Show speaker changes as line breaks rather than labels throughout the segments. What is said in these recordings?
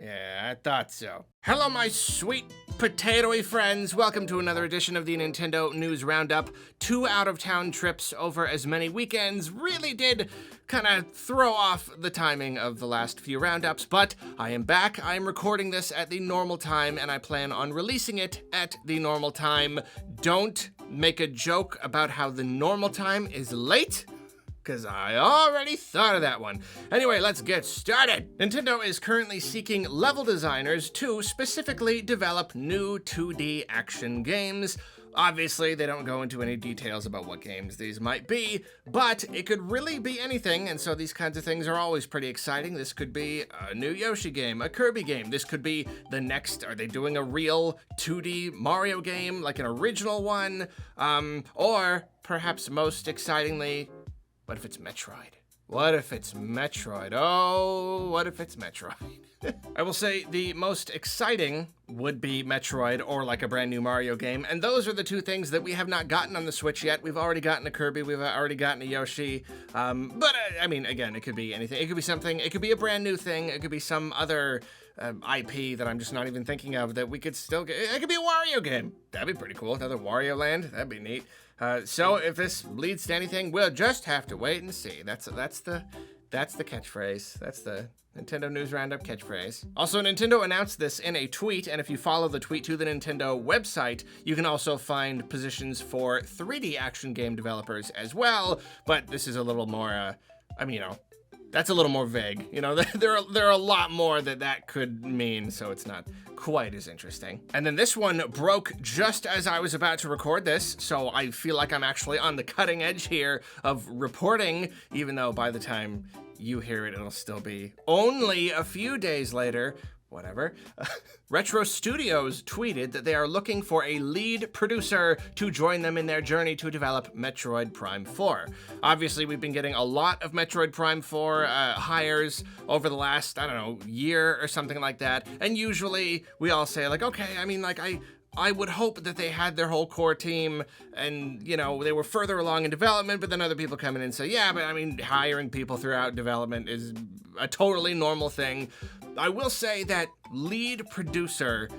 Yeah, I thought so. Hello, my sweet potatoy friends. Welcome to another edition of the Nintendo News Roundup. 2 out-of-town trips over as many weekends really did kind of throw off the timing of the last few roundups, but I am back. I am recording this at the normal time, and I plan on releasing it at the normal time. Don't make a joke about how the normal time is late, because I already thought of that one. Anyway, let's get started. Nintendo is currently seeking level designers to specifically develop new 2D action games. Obviously, they don't go into any details about what games these might be, but it could really be anything, and so these kinds of things are always pretty exciting. This could be a new Yoshi game, a Kirby game. This could be the next, are they doing a real 2D Mario game, like an original one? Or perhaps most excitingly, what if it's Metroid? What if it's Metroid? Oh, what if it's Metroid? I will say the most exciting would be Metroid or like a brand new Mario game, and those are the two things that we have not gotten on the Switch yet. We've already gotten a Kirby, we've already gotten a Yoshi, but I mean, again, it could be anything. It could be something, it could be a brand new thing, it could be some other IP that I'm just not even thinking of that we could still get. It could be a Wario game. That'd be pretty cool. Another Wario Land. That'd be neat. So if this leads to anything, we'll just have to wait and see. That's the catchphrase. That's the Nintendo News Roundup catchphrase. Also, Nintendo announced this in a tweet, and if you follow the tweet to the Nintendo website, you can also find positions for 3D action game developers as well, but this is a little more, that's a little more vague. You know, there are a lot more that could mean, so it's not quite as interesting. And then this one broke just as I was about to record this, so I feel like I'm actually on the cutting edge here of reporting, even though by the time you hear it, it'll still be only a few days later. Whatever. Retro Studios tweeted that they are looking for a lead producer to join them in their journey to develop Metroid Prime 4. Obviously, we've been getting a lot of Metroid Prime 4 hires over the last, year or something like that. And usually we all say like, okay, I would hope that they had their whole core team and, they were further along in development, but then other people come in and say, yeah, but hiring people throughout development is a totally normal thing. I will say that lead producer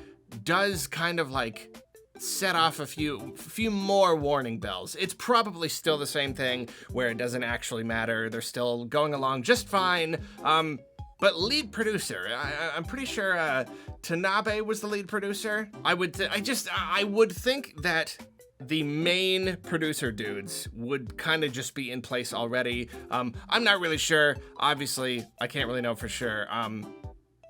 does kind of like set off a few more warning bells. It's probably still the same thing where it doesn't actually matter. They're still going along just fine. But lead producer, I'm pretty sure Tanabe was the lead producer. I would think that the main producer dudes would kind of just be in place already. I'm not really sure. Obviously, I can't really know for sure.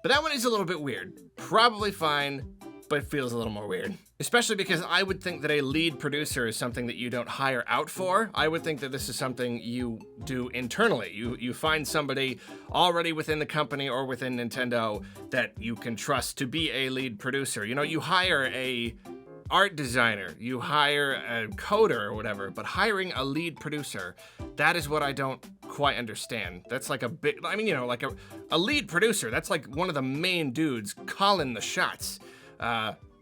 But that one is a little bit weird. Probably fine, but it feels a little more weird. Especially because I would think that a lead producer is something that you don't hire out for. I would think that this is something you do internally. You find somebody already within the company or within Nintendo that you can trust to be a lead producer. You hire a art designer, you hire a coder or whatever, but hiring a lead producer, that is what I don't quite understand. That's like a big, like a lead producer, that's like one of the main dudes calling the shots.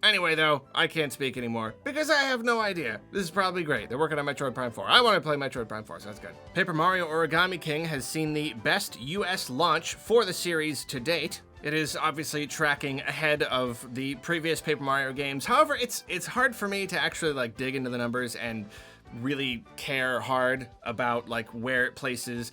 Anyway, though, I can't speak anymore because I have no idea. This is probably great. They're working on Metroid Prime 4. I want to play Metroid Prime 4, so that's good. Paper Mario Origami King has seen the best US launch for the series to date. It is obviously tracking ahead of the previous Paper Mario games. However, it's hard for me to actually dig into the numbers and really care hard about where it places.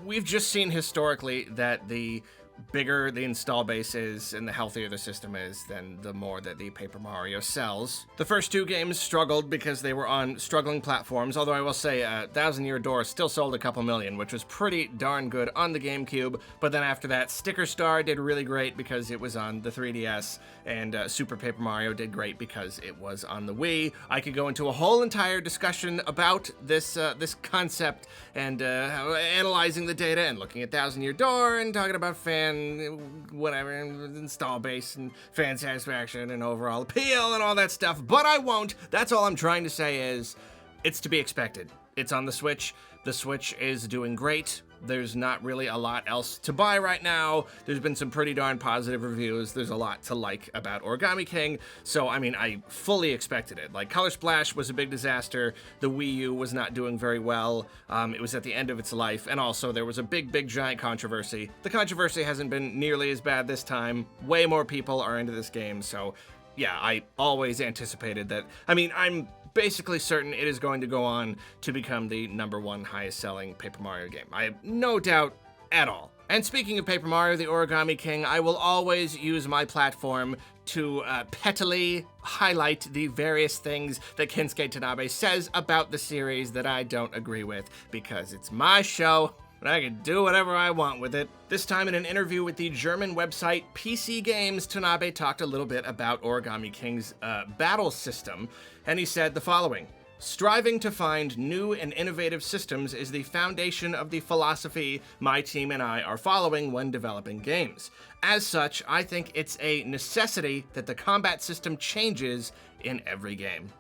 We've just seen historically that the bigger the install base is and the healthier the system is, then the more that the Paper Mario sells. The first two games struggled because they were on struggling platforms, although I will say Thousand Year Door still sold a couple million, which was pretty darn good on the GameCube, but then after that, Sticker Star did really great because it was on the 3DS, and Super Paper Mario did great because it was on the Wii. I could go into a whole entire discussion about this concept and analyzing the data and looking at Thousand Year Door and talking about install base and fan satisfaction and overall appeal and all that stuff, but I won't. That's all I'm trying to say is it's to be expected. It's on the Switch. The Switch is doing great. There's not really a lot else to buy right now. There's been some pretty darn positive reviews. There's a lot to like about Origami King. So, I mean, I fully expected it. Like, Color Splash was a big disaster. The Wii U was not doing very well. It was at the end of its life. And also, there was a big, giant controversy. The controversy hasn't been nearly as bad this time. Way more people are into this game. So, yeah, I always anticipated that. I mean, I'm basically certain it is going to go on to become the #1 highest selling Paper Mario game. I have no doubt at all. And speaking of Paper Mario, the Origami King, I will always use my platform to pettily highlight the various things that Kensuke Tanabe says about the series that I don't agree with, because it's my show and I can do whatever I want with it. This time in an interview with the German website PC Games, Tanabe talked a little bit about Origami King's battle system, and he said the following: "Striving to find new and innovative systems is the foundation of the philosophy my team and I are following when developing games. As such, I think it's a necessity that the combat system changes in every game."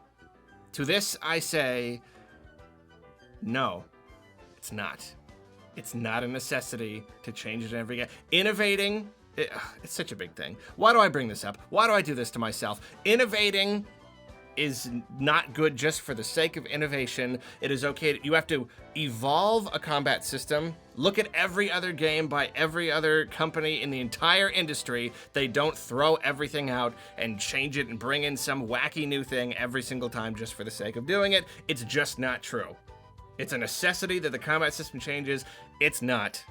To this, I say, no, it's not. It's not a necessity to change it in every game. Innovating, it's such a big thing. Why do I bring this up? Why do I do this to myself? Innovating is not good just for the sake of innovation. It is okay. You have to evolve a combat system. Look at every other game by every other company in the entire industry. They don't throw everything out and change it and bring in some wacky new thing every single time just for the sake of doing it. It's just not true. It's a necessity that the combat system changes. It's not.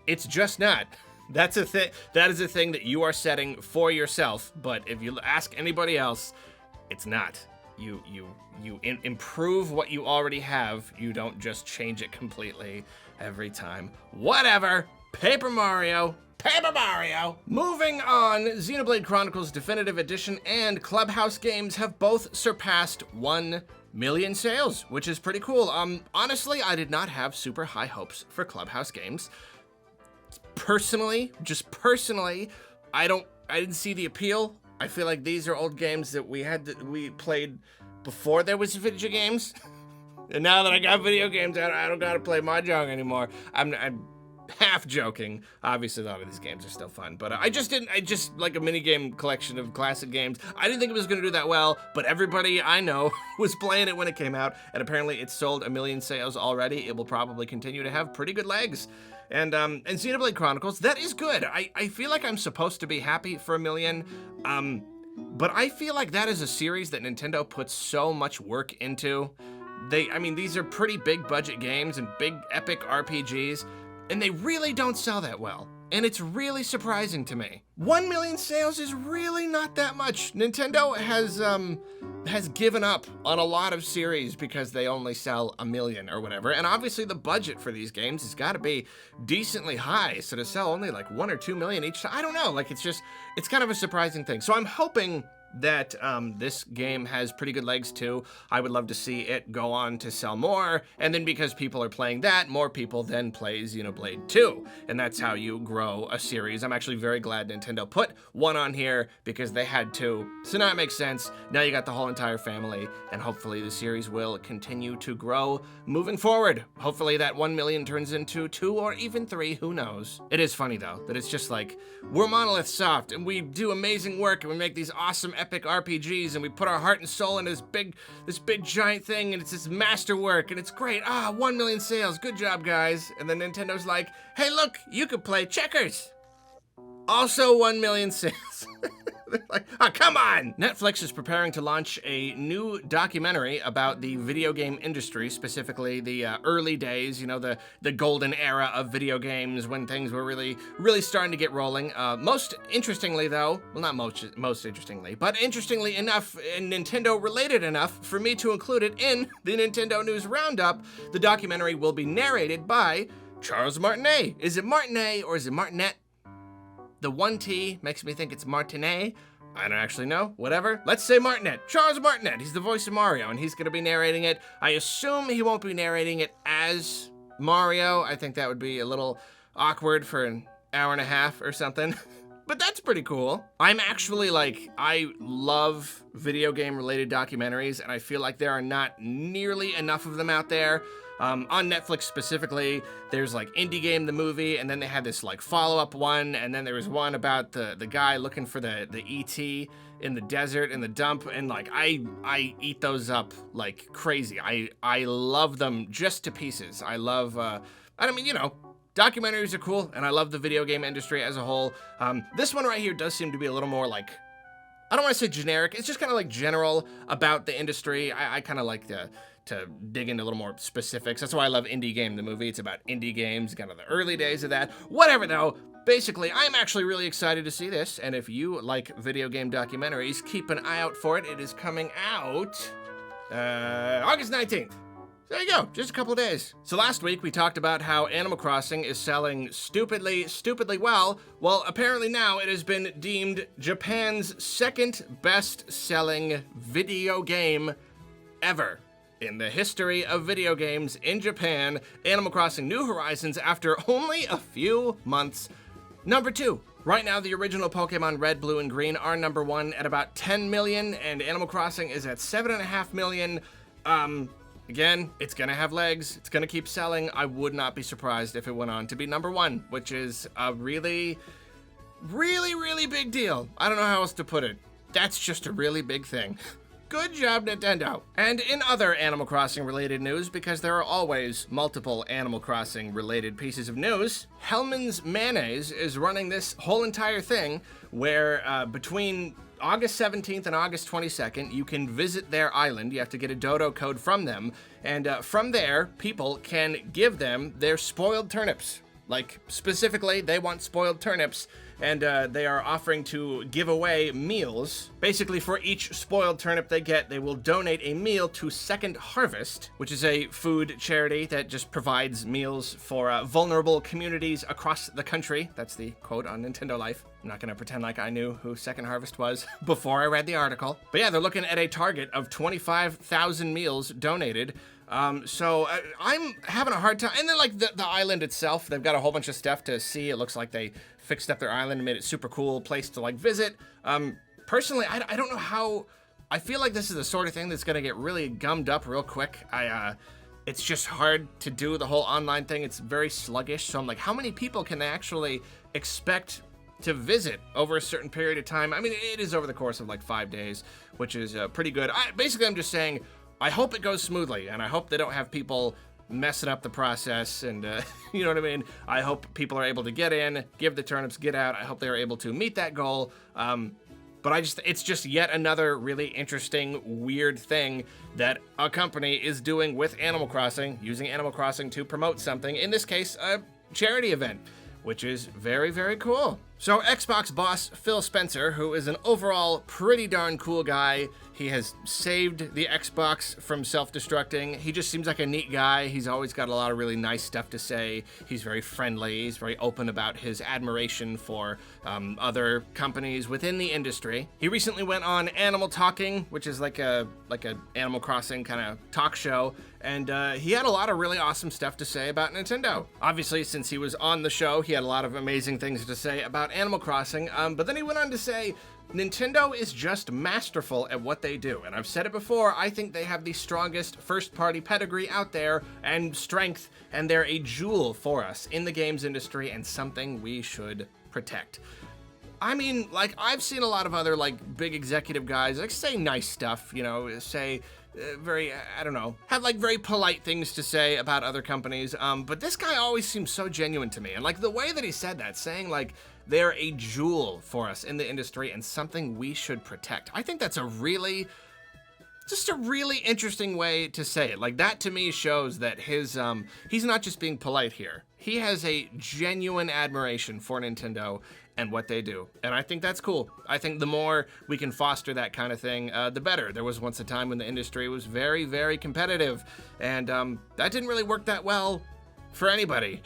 It's just not. That's a thing. That is a thing that you are setting for yourself. But if you ask anybody else, it's not. You improve what you already have. You don't just change it completely every time. Whatever. Paper Mario. Paper Mario! Moving on, Xenoblade Chronicles Definitive Edition and Clubhouse games have both surpassed 1 million sales, which is pretty cool. Honestly, I did not have super high hopes for Clubhouse games. Personally, I didn't see the appeal. I feel like these are old games that we played before there was video games. And now that I got video games out, I don't gotta play Mahjong anymore. I'm half joking. Obviously, a lot of these games are still fun, but I just like a minigame collection of classic games. I didn't think it was gonna do that well, but everybody I know was playing it when it came out, and apparently it sold 1 million sales already. It will probably continue to have pretty good legs. And Xenoblade Chronicles, that is good. I feel like I'm supposed to be happy for 1 million, but I feel like that is a series that Nintendo puts so much work into. I mean, these are pretty big budget games and big epic RPGs, and they really don't sell that well. And it's really surprising to me. 1 million sales is really not that much. Nintendo has given up on a lot of series because they only sell 1 million or whatever. And obviously the budget for these games has got to be decently high. So to sell only like 1 or 2 million each, I don't know. Like, it's kind of a surprising thing. So I'm hoping that this game has pretty good legs too. I would love to see it go on to sell more, and then because people are playing that, more people then play Xenoblade 2, and that's how you grow a series. I'm actually very glad Nintendo put one on here because they had to, so now it makes sense. Now you got the whole entire family, and hopefully the series will continue to grow moving forward. Hopefully that 1 million turns into 2 or even 3, who knows. It is funny though, that it's just like, we're Monolith Soft, and we do amazing work, and we make these awesome epic RPGs, and we put our heart and soul in this big giant thing, and it's this masterwork, and it's great. 1 million sales, good job, guys. And then Nintendo's like, hey, look, you could play checkers. Also 1 million sales. They're like, come on! Netflix is preparing to launch a new documentary about the video game industry, specifically the early days, you know, the golden era of video games when things were really starting to get rolling. Most interestingly, though, well, not most interestingly, but interestingly enough and Nintendo related enough for me to include it in the Nintendo News Roundup, the documentary will be narrated by Charles Martinet. Is it Martinet or is it Martinet? The 1 T makes me think it's Martinet. I don't actually know. Whatever. Let's say Martinet. Charles Martinet. He's the voice of Mario, and he's going to be narrating it. I assume he won't be narrating it as Mario. I think that would be a little awkward for an hour and a half or something. But that's pretty cool. I'm actually I love video game related documentaries, and I feel like there are not nearly enough of them out there. On Netflix specifically, there's like Indie Game the movie, and then they had this like follow-up one, and then there was one about the guy looking for the ET in the desert in the dump, and like I eat those up like crazy. I love them just to pieces. I love I mean, you know, documentaries are cool, and I love the video game industry as a whole. This one right here does seem to be a little more like, I don't want to say generic, it's just kind of like general about the industry. I kind of like to dig into a little more specifics. That's why I love Indie Game the movie. It's about indie games, kind of the early days of that. Whatever though, basically, I'm actually really excited to see this, and if you like video game documentaries, keep an eye out for it. It is coming out August 19th. There you go, just a couple of days. So last week we talked about how Animal Crossing is selling stupidly well. Well, apparently now it has been deemed Japan's second best-selling video game ever. In the history of video games in Japan, Animal Crossing New Horizons, after only a few months, number 2. Right now, the original Pokemon Red, Blue, and Green are number 1 at about 10 million, and Animal Crossing is at 7.5 million. Again, it's gonna have legs, it's gonna keep selling. I would not be surprised if it went on to be number 1, which is a really big deal. I don't know how else to put it. That's just a really big thing. Good job, Nintendo. And in other Animal Crossing related news, because there are always multiple Animal Crossing related pieces of news, Hellmans Mayonnaise is running this whole entire thing where between August 17th and August 22nd, you can visit their island. You have to get a dodo code from them. And from there, people can give them their spoiled turnips. Like, specifically, they want spoiled turnips. And they are offering to give away meals. Basically, for each spoiled turnip they get, they will donate a meal to Second Harvest, which is a food charity that just provides meals for vulnerable communities across the country. That's the quote on Nintendo Life. I'm not gonna pretend like I knew who Second Harvest was before I read the article. But yeah, they're looking at a target of 25,000 meals donated. So I'm having a hard time. And then like the island itself, they've got a whole bunch of stuff to see. It looks like they fixed up their island and made it super cool place to like visit. Personally, I don't know how, I feel like this is the sort of thing that's gonna get really gummed up real quick. It's just hard to do the whole online thing. It's very sluggish. So I'm like, how many people can they actually expect to visit over a certain period of time? I mean, it is over the course of like 5 days, which is pretty good. Basically, I'm just saying, I hope it goes smoothly, and I hope they don't have people messing up the process, and you know what I mean? I hope people are able to get in, give the turnips, get out. I hope they are able to meet that goal. But it's just yet another really interesting, weird thing that a company is doing with Animal Crossing, using Animal Crossing to promote something, in this case, a charity event, which is very, very cool. So Xbox boss Phil Spencer, who is an overall pretty darn cool guy, he has saved the Xbox from self-destructing. He just seems like a neat guy. He's always got a lot of really nice stuff to say. He's very friendly. He's very open about his admiration for other companies within the industry. He recently went on Animal Talking, which is like a Animal Crossing kind of talk show, and he had a lot of really awesome stuff to say about Nintendo. Obviously, since he was on the show, he had a lot of amazing things to say about Animal Crossing, but then he went on to say, Nintendo is just masterful at what they do. And I've said it before, I think they have the strongest first-party pedigree out there and strength, and they're a jewel for us in the games industry and something we should protect. I mean, like, I've seen a lot of other, like, big executive guys, like, say nice stuff, you know, say very, I don't know, have, like, very polite things to say about other companies, but this guy always seems so genuine to me. And, like, the way that he said that, saying, like, they're a jewel for us in the industry and something we should protect. I think that's just a really interesting way to say it. Like, that to me shows that he's not just being polite here. He has a genuine admiration for Nintendo and what they do. And I think that's cool. I think the more we can foster that kind of thing, the better. There was once a time when the industry was very, very competitive, and that didn't really work that well for anybody.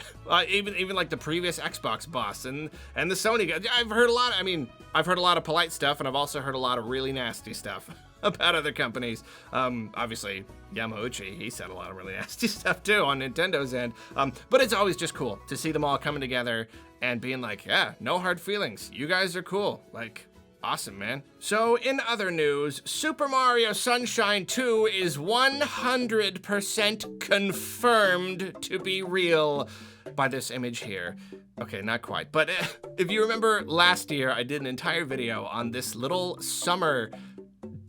Even like the previous Xbox boss and the Sony guy. I've heard a lot of polite stuff, and I've also heard a lot of really nasty stuff about other companies. Obviously, Yamauchi, he said a lot of really nasty stuff too on Nintendo's end. But it's always just cool to see them all coming together and being like, yeah, no hard feelings. You guys are cool. Like, Awesome, man. So, in other news, Super Mario Sunshine 2 is 100% confirmed to be real by this image here. Okay, not quite, but if you remember last year, I did an entire video on this little summer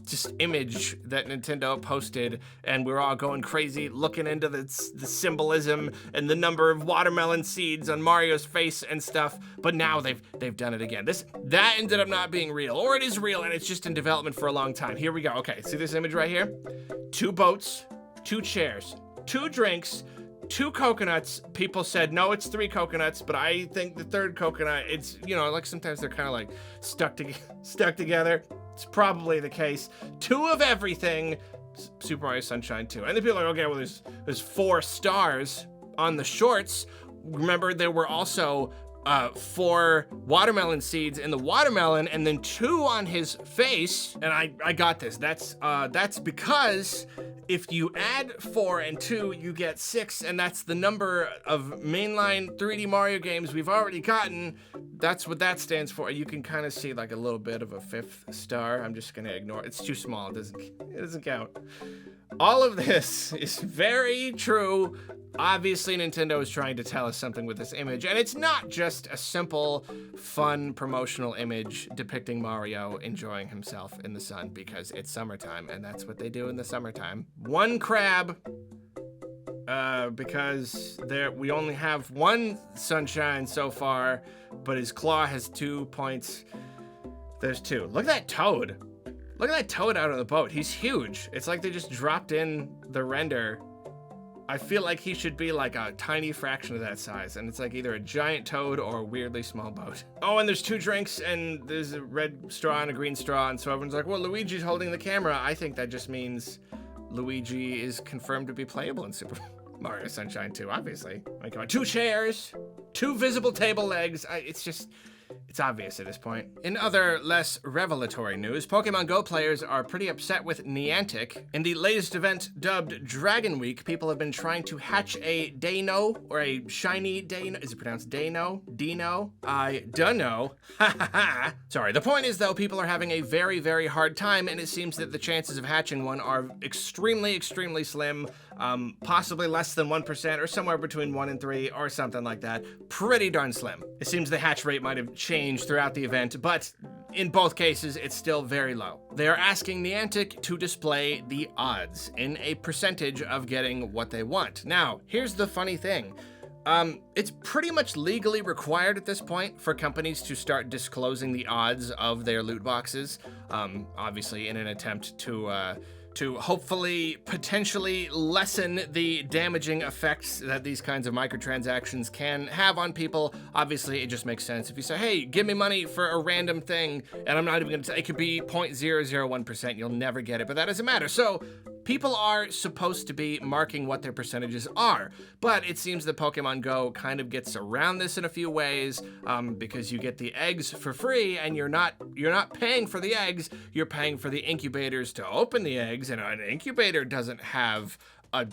just image that Nintendo posted, and we were all going crazy looking into the symbolism and the number of watermelon seeds on Mario's face and stuff. But now they've done it again. That ended up not being real, or it is real and it's just in development for a long time. Here we go. Okay, see this image right here? 2 boats, 2 chairs, 2 drinks, 2 coconuts. People said, no, it's 3 coconuts, but I think the 3rd coconut, it's, you know, like sometimes they're kind of like stuck together. It's probably the case. 2 of everything, Super Mario Sunshine 2. And then people are like, okay, well, there's 4 stars on the shorts. Remember, there were also 4 watermelon seeds in the watermelon, and then 2 on his face. And I got this. That's because if you add 4 and 2, you get 6, and that's the number of mainline 3D Mario games we've already gotten. That's what that stands for. You can kind of see like a little bit of a 5th star. I'm just gonna ignore it. It's too small. It doesn't count. All of this is very true. Obviously, Nintendo is trying to tell us something with this image, and it's not just a simple, fun, promotional image depicting Mario enjoying himself in the sun because it's summertime, and that's what they do in the summertime. 1 crab, because we only have 1 sunshine so far, but his claw has 2 points. There's 2. Look at that toad. Look at that toad out on the boat. He's huge. It's like they just dropped in the render. I feel like he should be like a tiny fraction of that size, and it's like either a giant toad or a weirdly small boat. Oh, and there's 2 drinks, and there's a red straw and a green straw, and so everyone's like, well, Luigi's holding the camera. I think that just means Luigi is confirmed to be playable in Super Mario Sunshine 2, obviously. Like, come on, 2 chairs, 2 visible table legs. It's obvious at this point. In other, less revelatory news, Pokemon Go players are pretty upset with Niantic. In the latest event dubbed Dragon Week, people have been trying to hatch a Dino, or a shiny Dino. Is it pronounced Dino? Dino? I don't know. Ha ha ha. Sorry, the point is though, people are having a very, very hard time, and it seems that the chances of hatching one are extremely, extremely slim. Possibly less than 1%, or somewhere between 1 and 3, or something like that. Pretty darn slim. It seems the hatch rate might have changed throughout the event, but in both cases, it's still very low. They are asking Niantic to display the odds in a percentage of getting what they want. Now, here's the funny thing. It's pretty much legally required at this point for companies to start disclosing the odds of their loot boxes, obviously in an attempt to hopefully potentially lessen the damaging effects that these kinds of microtransactions can have on people. Obviously, it just makes sense if you say, hey, give me money for a random thing, and I'm not even gonna say, it could be 0.001%, you'll never get it, but that doesn't matter. So people are supposed to be marking what their percentages are, but it seems that Pokemon Go kind of gets around this in a few ways, because you get the eggs for free, and you're not paying for the eggs, you're paying for the incubators to open the eggs, and an incubator doesn't have a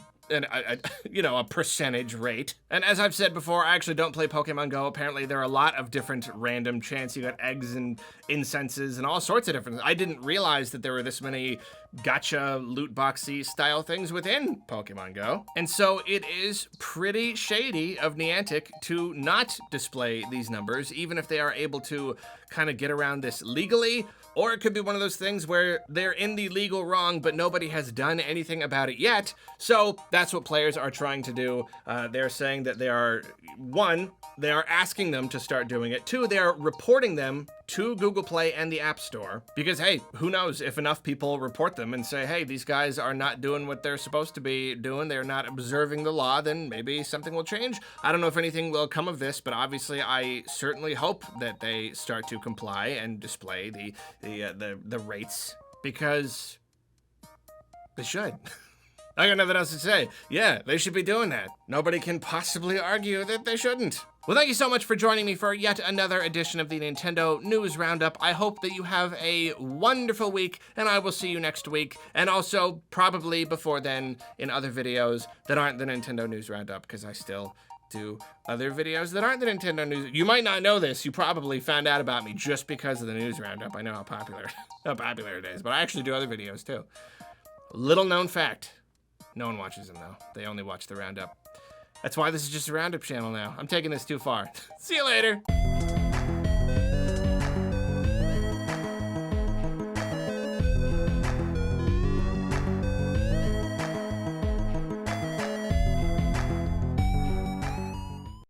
percentage rate. And as I've said before, I actually don't play Pokemon Go. Apparently there are a lot of different random chance. You got eggs and incenses and all sorts of different. I didn't realize that there were this many gacha loot boxy style things within Pokemon Go. And so it is pretty shady of Niantic to not display these numbers, even if they are able to kind of get around this legally. Or it could be one of those things where they're in the legal wrong, but nobody has done anything about it yet. So that's what players are trying to do. They're saying that they are, 1, they are asking them to start doing it. 2, they are reporting them to Google Play and the App Store. Because, hey, who knows if enough people report them and say, hey, these guys are not doing what they're supposed to be doing, they're not observing the law, then maybe something will change. I don't know if anything will come of this, but obviously I certainly hope that they start to comply and display the rates, because they should. I got nothing else to say. Yeah, they should be doing that. Nobody can possibly argue that they shouldn't. Well, thank you so much for joining me for yet another edition of the Nintendo News Roundup. I hope that you have a wonderful week, and I will see you next week, and also probably before then in other videos that aren't the Nintendo News Roundup, because I still do other videos that aren't the Nintendo news. You might not know this. You probably found out about me just because of the news roundup. I know how popular it is, but I actually do other videos too. Little known fact. No one watches them though. They only watch the roundup. That's why this is just a roundup channel now. I'm taking this too far. See you later.